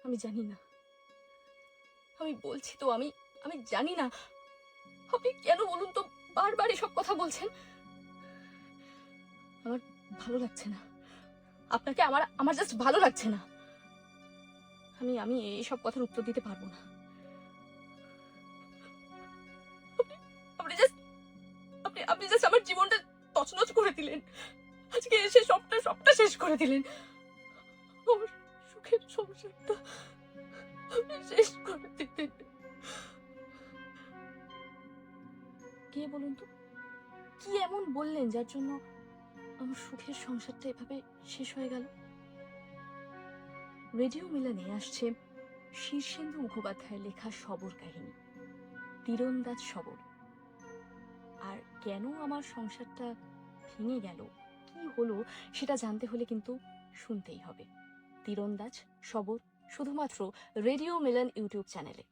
আমি জানি না, আমি বলছি তো, আমি আমি জানি না। আপনি কেন বলুন তো বারবার এসব কথা বলছেন? আমার ভালো লাগছে না। আপনাকে আমার আমার জাস্ট ভালো লাগছে না। আমি আমি এইসব কথার উত্তর দিতে পারবো না। আপনি আপনি জাস্ট আপনি জাস্ট আমার জীবনটা তছনছ করে দিলেন। আজকে এসে সবটা সবটা শেষ করে দিলেন। আমার সুখের সংসারটা আপনি শেষ করে দিলেন। কে বলুন তো? কি এমন বললেন যার জন্য আমার সুখের সংসারটা এভাবে শেষ হয়ে গেল? রেডিও মিলনে আসছে শীর্ষেন্দু মুখোপাধ্যায়ের লেখা শবর কাহিনী, তীরন্দাজ শবর। আর কেন আমার সংসারটা ভেঙে গেল, কি হলো, সেটা জানতে হলে কিন্তু শুনতেই হবে। তীরন্দাজ শবর শুধুমাত্র রেডিও মিলন ইউটিউব চ্যানেলে।